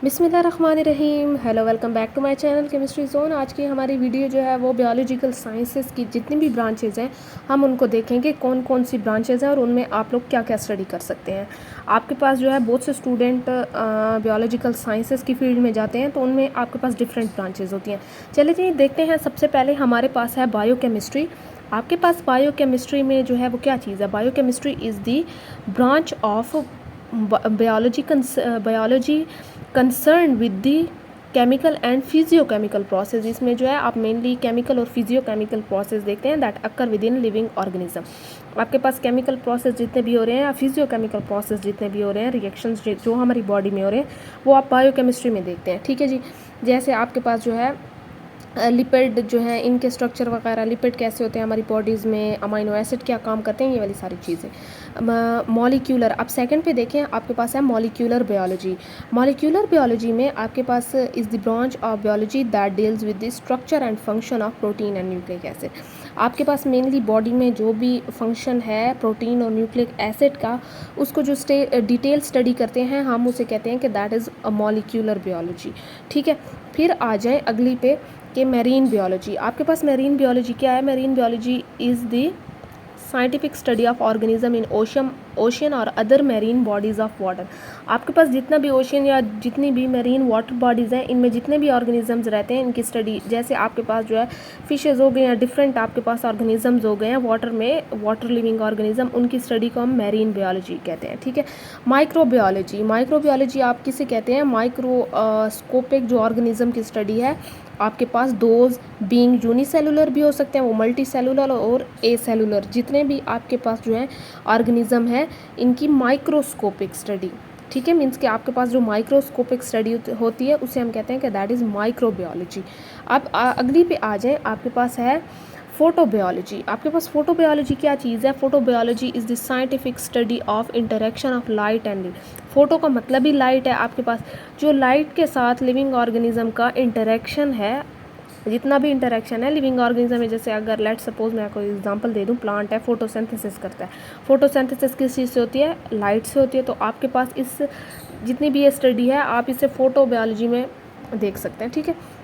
बिस्मिल्लाहिर्रहमानिर्रहीम। Hello, welcome back to my channel chemistry zone. आज की हमारी वीडियो जो है वो बायोलॉजिकल साइंसेस की जितनी भी ब्रांचेज़ हैं हम उनको देखेंगे, कौन कौन सी ब्रांचेज़ हैं और उनमें आप लोग क्या क्या स्टडी कर सकते हैं। आपके पास जो है बहुत से स्टूडेंट बायोलॉजिकल साइंसेस की फील्ड में जाते हैं तो उनमें आपके पास डिफरेंट ब्रांचेज़ होती हैं। चलिए जी देखते हैं। सबसे पहले हमारे पास है बायोकेमिस्ट्री। आपके पास बायोकेमिस्ट्री में जो है वो क्या चीज़ है, biochemistry is the branch of biology concern with the chemical and physiochemical process. इसमें जो है आप मेनली केमिकल और फिजियोकेमिकल प्रोसेस देखते हैं that occur with in living organism. आपके पास केमिकल प्रोसेस जितने भी हो रहे हैं या फिजियोकेमिकल प्रोसेस जितने भी हो रहे हैं, रिएक्शंस जो हमारी बॉडी में हो रहे हैं, वो आप बायोकेमिस्ट्री में देखते हैं। ठीक है जी। जैसे आपके पास जो है लिपिड जो है, इनके स्ट्रक्चर वगैरह, लिपिड कैसे होते हैं हमारी बॉडीज़ में, अमाइनो एसिड क्या काम करते हैं, ये वाली सारी चीज़ें। मॉलिक्यूलर, अब सेकंड पे देखें, आपके पास है मॉलिक्यूलर बायोलॉजी। मॉलिक्यूलर बायोलॉजी में आपके पास is the branch of biology that deals with the structure and function of protein and nucleic acid. आपके पास मेनली बॉडी में जो भी फंक्शन है प्रोटीन और न्यूक्लिक एसिड का, उसको जो डिटेल स्टडी करते हैं हम उसे कहते हैं कि that is a molecular biology. ठीक है। फिर आ जाए अगली पे कि मैरीन बायोलॉजी। आपके पास मैरीन बायोलॉजी क्या है? Marine biology is the scientific study of organism in ocean और other marine bodies of water. आपके पास जितना भी ओशियन या जितनी भी मैरीन वाटर बॉडीज़ हैं, इनमें जितने भी ऑर्गेनिजम्स रहते हैं, इनकी स्टडी, जैसे आपके पास जो है फिशेज़ हो गए या डिफरेंट आपके पास ऑर्गेनिजम्स हो गए हैं वाटर में, वाटर लिविंग ऑर्गेनिज्म, उनकी स्टडी को हम मैरीन बायोलॉजी कहते हैं। ठीक है। माइक्रोबायोलॉजी, माइक्रोबायोलॉजी आप किसे कहते हैं? माइक्रोस्कोपिक जो ऑर्गेनिज्म की स्टडी है। आपके पास दोज बीइंग यूनिसेलुलर भी हो सकते हैं, वो मल्टी सेलुलर और ए सेलुलर, जितने भी आपके पास जो है ऑर्गेनिज्म है, इनकी माइक्रोस्कोपिक स्टडी। ठीक है। मीन्स कि आपके पास जो माइक्रोस्कोपिक स्टडी होती है उसे हम कहते हैं कि दैट इज़ माइक्रोबायोलॉजी। अब अगली पे आ जाएं, आपके पास है फोटोबायोलॉजी। आपके पास फोटोबायोलॉजी क्या चीज़ है? Photobiology is the scientific study of interaction of light and photo का मतलब ही लाइट है। आपके पास जो लाइट के साथ लिविंग ऑर्गेनिज्म का इंटरेक्शन है, जितना भी इंटरेक्शन है लिविंग ऑर्गेनिज्म में, जैसे अगर लेट सपोज मैं कोई एग्जांपल दे दूं, प्लांट है, फोटोसिंथेसिस करता है। फोटोसिंथेसिस किस चीज़ से होती है? लाइट से होती है। तो आपके पास इस जितनी भी ये स्टडी है आप इसे फोटोबायोलॉजी में देख सकते हैं। ठीक है।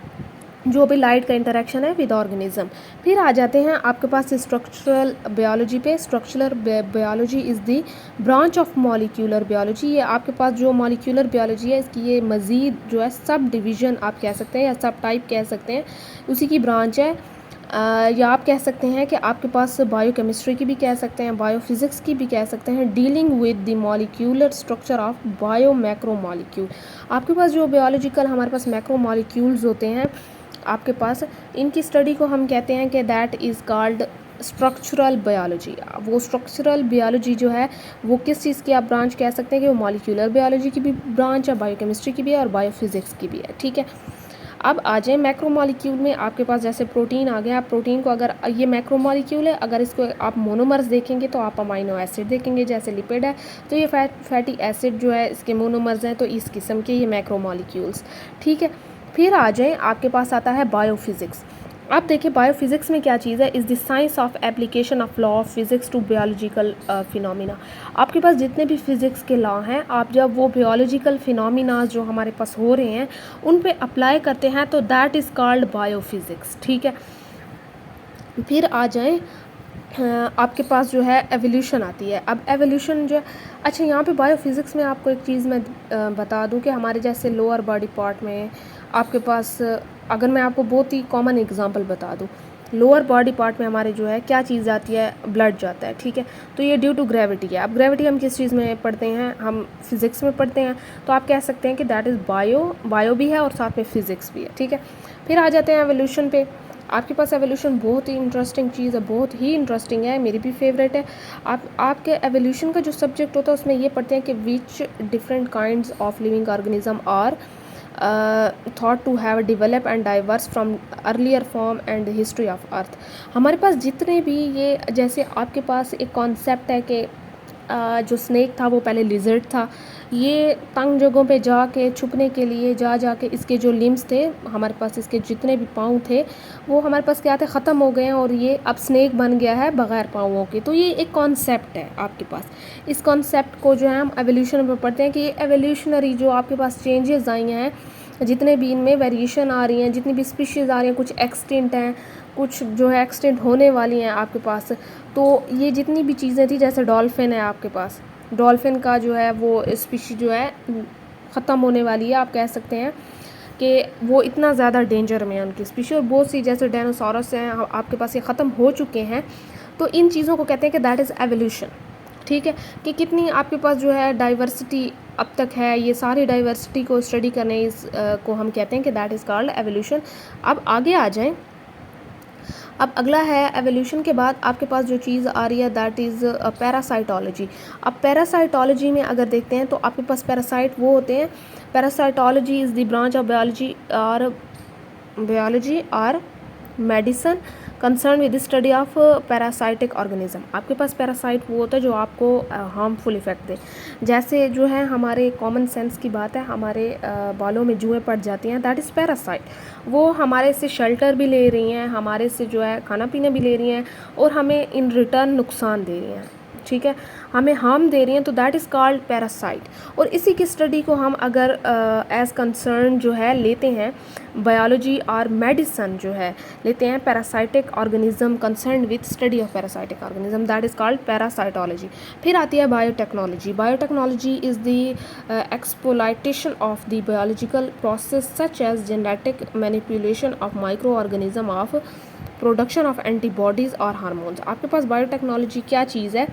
जो भी लाइट का इंटरेक्शन है विद ऑर्गेनिज्म। फिर आ जाते हैं आपके पास स्ट्रक्चरल बायोलॉजी पे। Structural biology is the branch of molecular biology. ये आपके पास जो मॉलिक्यूलर बायोलॉजी है, इसकी ये मज़ीद जो है सब डिवीज़न आप कह सकते हैं या सब टाइप कह सकते हैं, उसी की ब्रांच है। या आप कह सकते हैं कि आपके पास बायोकेमिस्ट्री की भी कह सकते हैं, बायोफिज़िक्स की भी कह सकते हैं, dealing with the molecular structure of bio macro molecule. आपके पास जो बायोलॉजिकल हमारे पास मैक्रो मॉलिक्यूल्स होते हैं आपके पास, इनकी स्टडी को हम कहते हैं कि that is called structural biology. वो स्ट्रक्चरल बायोलॉजी जो है वो किस चीज़ की आप ब्रांच कह सकते हैं कि वो मॉलिक्यूलर बायोलॉजी की भी ब्रांच है, बायोकेमिस्ट्री की भी है और बायोफिज़िक्स की भी है। ठीक है। अब आ जाए मैक्रो मॉलिक्यूल में। आपके पास जैसे प्रोटीन आ गया। आप प्रोटीन को, अगर ये मैक्रो मॉलिक्यूल है, अगर इसको आप मोनोमर्स देखेंगे तो आप अमाइनो एसिड देखेंगे। जैसे लिपिड है तो ये फैटी एसिड जो है इसके मोनोमर्स हैं, तो इस किस्म के ये मैक्रो मॉलिक्यूल्स। ठीक है। फिर आ जाए, आपके पास आता है बायोफिज़िक्स। अब देखिए बायोफिज़िक्स में क्या चीज़ है? Is the science of application of law of physics to biological phenomena. आपके पास जितने भी फिज़िक्स के लॉ हैं, आप जब वो बायोलॉजिकल फिनोमिना जो हमारे पास हो रहे हैं उन पे अप्लाई करते हैं तो दैट इज़ कॉल्ड बायोफिज़िक्स। ठीक है। फिर आ जाए, आपके पास जो है एवोल्यूशन आती है। अब एवोल्यूशन जो है, अच्छा यहाँ पे बायोफिज़िक्स में आपको एक चीज़ मैं बता दूँ कि हमारे जैसे लोअर बॉडी पार्ट में आपके पास, अगर मैं आपको बहुत ही कॉमन एग्जांपल बता दूँ, लोअर बॉडी पार्ट में हमारे जो है क्या चीज़ आती है? ब्लड जाता है। ठीक है। तो ये ड्यू टू ग्रेविटी है। अब ग्रेविटी हम किस चीज़ में पढ़ते हैं? हम फिज़िक्स में पढ़ते हैं। तो आप कह सकते हैं कि दैट इज़ बायो भी है और साथ में फिज़िक्स भी है। ठीक है। फिर आ जाते हैं एवोल्यूशन पे। आपके पास एवोल्यूशन बहुत ही इंटरेस्टिंग चीज़ है, बहुत ही इंटरेस्टिंग है, मेरी भी फेवरेट है। आपके एवोल्यूशन का जो सब्जेक्ट होता है उसमें ये पढ़ते हैं कि which different kinds of living organism are thought to have develop and diverse from earlier form and history of earth. हमारे पास जितने भी ये, जैसे आपके पास एक कॉन्सेप्ट है कि जो स्नेक था वो पहले लिजर्ड था, ये तंग जगहों पे जाके छुपने के लिए जा के इसके जो लिम्स थे हमारे पास, इसके जितने भी पाँव थे वो हमारे पास क्या थे, ख़त्म हो गए हैं और ये अब स्नेक बन गया है बग़ैर पाँवों के। तो ये एक कॉन्सेप्ट है आपके पास। इस कॉन्सेप्ट को जो है हम एवोल्यूशन में पढ़ते हैं कि ये एवोल्यूशनरी जो आपके पास चेंजेस आई हैं, जितने भी इनमें वेरिएशन आ रही हैं, जितनी भी स्पीशीज़ आ रही हैं, कुछ एक्सटिंक्ट हैं, कुछ जो है एक्सटिंक्ट होने वाली हैं आपके पास। तो ये जितनी भी चीज़ें थी, जैसे डॉल्फिन है आपके पास, डॉल्फिन का जो है वो स्पीशी जो है ख़त्म होने वाली है, आप कह सकते हैं कि वो इतना ज़्यादा डेंजर में है उनकी स्पीशी। और बहुत सी जैसे डायनासोरस हैं आपके पास, ये ख़त्म हो चुके हैं। तो इन चीज़ों को कहते हैं कि दैट इज़ एवोल्यूशन। ठीक है, कि कितनी आपके पास जो है डाइवर्सिटी अब तक है, ये सारी डाइवर्सिटी को स्टडी करने को हम कहते हैं कि दैट इज़ कॉल्ड एवोल्यूशन। अब आगे आ जाएं। अब अगला है एवोल्यूशन के बाद आपके पास जो चीज़ आ रही है दैट इज़ पैरासाइटोलॉजी। अब पैरासाइटोलॉजी में अगर देखते हैं तो आपके पास पैरासाइट वो होते हैं, parasitology is the branch of biology और medicine concern with study of parasitic organism. आपके पास पैरासाइट वो होता है जो आपको हार्मफुल इफ़ेक्ट दे। जैसे जो है हमारे कॉमन सेंस की बात है, हमारे बालों में जुएँ पड़ जाती हैं, दैट इज़ पैरासाइट। वो हमारे से शेल्टर भी ले रही हैं, हमारे से जो है खाना पीना भी ले रही हैं और हमें इन रिटर्न नुकसान दे रही हैं। ठीक है, हमें हार्म दे रही हैं, तो दैट इज़ कॉल्ड पैरासाइट। और इसी की स्टडी को हम अगर एज कंसर्न जो है लेते हैं बायोलॉजी और मेडिसिन जो है लेते हैं, parasitic organism concern with study of parasitic organism, that is called parasitology. फिर आती है biotechnology. Biotechnology is the exploitation of the biological process such as genetic manipulation of micro organism of production of antibodies और hormones. आपके पास biotechnology क्या चीज़ है।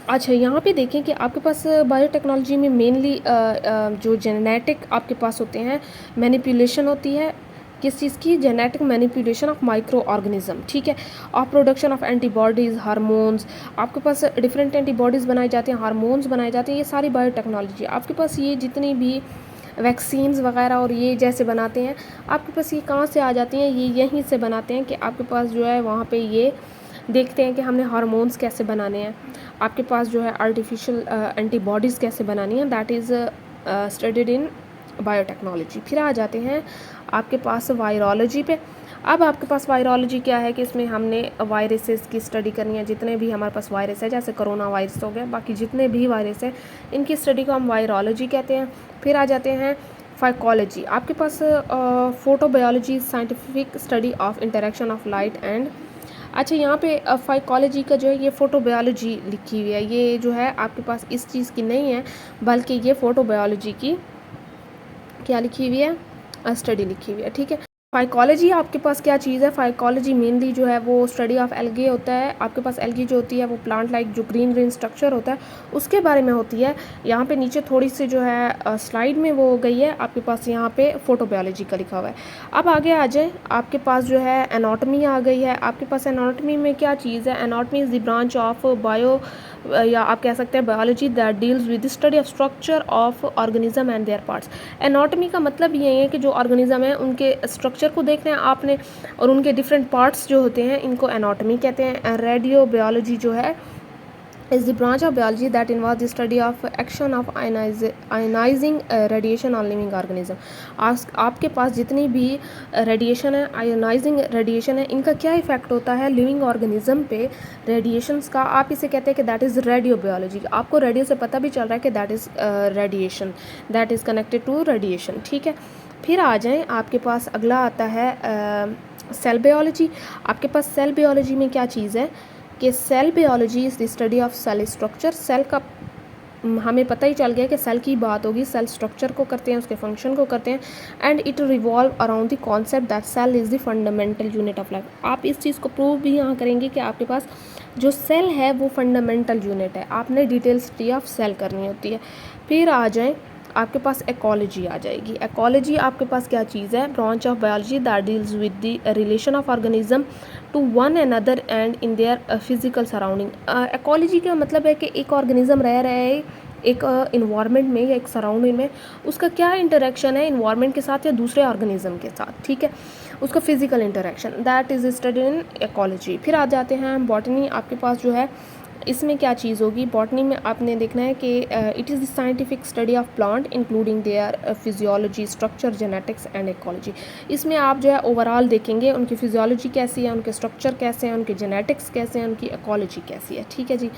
अच्छा, यहाँ पे देखें कि आपके पास बायोटेक्नोलॉजी में मेनली जो जेनेटिक आपके पास होते हैं मैनिपुलेशन होती है, किस चीज़ की, genetic manipulation of micro organism. ठीक है, और प्रोडक्शन ऑफ एंटीबॉडीज़, हार्मोन्स, आपके पास डिफरेंट एंटीबॉडीज़ बनाई जाती हैं, हार्मोन्स बनाए जाते हैं, ये सारी बायोटेक्नोलॉजी। आपके पास ये जितनी भी वैक्सीन्स वगैरह और ये जैसे बनाते हैं, आपके पास ये कहाँ से आ जाती हैं, ये यहीं से बनाते हैं कि आपके पास जो है वहाँ पे ये देखते हैं कि हमने हार्मोन्स कैसे बनाने हैं, आपके पास जो है आर्टिफिशियल एंटीबॉडीज़ कैसे बनानी है, that is studied in biotechnology. फिर आ जाते हैं आपके पास वायरोलॉजी पे। अब आपके पास वायरोलॉजी क्या है कि इसमें हमने वायरसेस की स्टडी करनी है, जितने भी हमारे पास वायरस है, जैसे कोरोना वायरस हो गया, बाकी जितने भी वायरस हैं इनकी स्टडी को हम वायरोलॉजी कहते हैं। फिर आ जाते हैं फाइकोलॉजी। आपके पास photobiology, scientific study of interaction of light and. अच्छा, यहाँ पे फाइकोलॉजी का जो है ये फोटोबायोलॉजी लिखी हुई है, ये जो है आपके पास इस चीज़ की नहीं है, बल्कि ये फोटोबायोलॉजी की क्या लिखी हुई है, स्टडी लिखी हुई है। ठीक है, फाइकोलॉजी आपके पास क्या चीज़ है, फाइकोलॉजी मेनली जो है वो स्टडी ऑफ एल्गे होता है। आपके पास एल्गी जो होती है वो प्लांट लाइक जो ग्रीन ग्रीन स्ट्रक्चर होता है उसके बारे में होती है। यहाँ पे नीचे थोड़ी सी जो है स्लाइड में वो हो गई है, आपके पास यहाँ पे फोटोबायोलॉजी का लिखा हुआ है। अब आगे आ जाए, आपके पास जो है एनाटॉमी आ गई है। आपके पास एनाटॉमी में क्या चीज़ है, anatomy is the branch of bio, या आप कह सकते हैं biology that deals with study of structure of organism and there parts. Anatomy का मतलब ये है कि जो ऑर्गेनिज्म है उनके स्ट्रक्चर को देखना है आपने, और उनके डिफरेंट पार्ट्स जो होते हैं इनको एनाटॉमी कहते हैं। रेडियो बायोलॉजी जो है is the branch of biology that involves the study of action of ionizing radiation on living organism। आपके पास जितनी भी रेडिएशन है, आयोनाइजिंग रेडिएशन है, इनका क्या इफेक्ट होता है लिविंग ऑर्गेनिज्म पे रेडिएशंस का, आप इसे कहते हैं कि दैट इज़ रेडियो बायोलॉजी। आपको रेडियो से पता भी चल रहा है कि that is radiation, that is connected to radiation. ठीक है, फिर आ जाएं, आपके पास अगला आता है सेल बायोलॉजी। आपके पास सेल बायोलॉजी में क्या चीज़ है कि cell biology is the study of cell structure. Cell का हमें पता ही चल गया कि सेल की बात होगी, सेल स्ट्रक्चर को करते हैं, उसके फंक्शन को करते हैं, and it revolve around the concept that cell is the fundamental unit of life. आप इस चीज़ को प्रूव भी यहाँ करेंगे कि आपके पास जो सेल है वो फंडामेंटल यूनिट है, आपने डिटेल स्टडी ऑफ सेल करनी होती है। फिर आ जाएँ, आपके पास इकोलॉजी आ जाएगी। इकोलॉजी आपके पास क्या चीज़ है, branch of biology that deals with the relation of organism to one another and in their physical surrounding. Ecology का मतलब है कि एक ऑर्गेनिज्म रह रहा है एक इन्वायरमेंट में या एक सराउंडिंग में, उसका क्या इंटरेक्शन है इन्वायरमेंट के साथ या दूसरे ऑर्गेनिज्म के साथ। ठीक है, उसका physical interaction, that is study in ecology. फिर आ जाते हैं बॉटनी। आपके पास जो है इसमें क्या चीज़ होगी, बॉटनी में आपने देखना है कि it is the scientific study of plant including there physiology, structure, genetics and ecology. इसमें आप जो है ओवरऑल देखेंगे उनकी फिजियोलॉजी कैसी है, उनके स्ट्रक्चर कैसे हैं, उनके जेनेटिक्स कैसे हैं, उनकी इकोलॉजी कैसी है। ठीक है जी।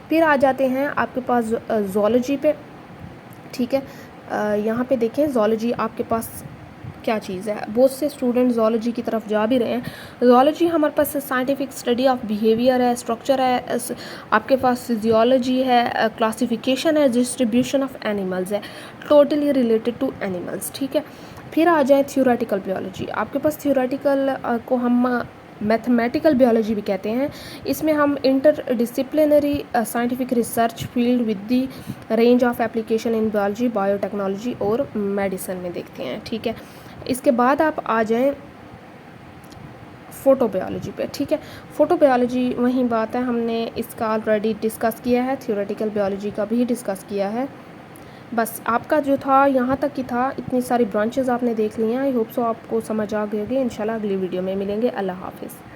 फिर आ जाते हैं आपके पास ज़ूलॉजी पे। ठीक है, यहाँ पे देखें ज़ूलॉजी आपके पास क्या चीज़ है। बहुत से स्टूडेंट ज़ूलॉजी की तरफ जा भी रहे हैं। ज़ूलॉजी हमारे पास साइंटिफिक स्टडी ऑफ बिहेवियर है, स्ट्रक्चर है, आपके पास फिजियोलॉजी है, क्लासिफिकेशन है, डिस्ट्रीब्यूशन ऑफ एनिमल्स है, टोटली रिलेटेड टू एनिमल्स। ठीक है। फिर आ जाए थ्योरेटिकल बायोलॉजी। आपके पास थ्योरेटिकल को हम मैथमेटिकल बायोलॉजी भी कहते हैं। इसमें हम inter disciplinary scientific research field with the range of application in biology, biotechnology और मेडिसिन में देखते हैं। ठीक है। इसके बाद आप आ जाएं फ़ोटोबायोलॉजी पे। ठीक है, फ़ोटोबायोलॉजी वही बात है, हमने इसका ऑलरेडी डिस्कस किया है, थ्योरेटिकल बायोलॉजी का भी डिस्कस किया है। बस आपका जो था यहाँ तक ही था, इतनी सारी ब्रांचेस आपने देख ली हैं। आई होप सो आपको समझ आ गई होगी। इंशाल्लाह अगली वीडियो में मिलेंगे। अल्लाह हाफिज़।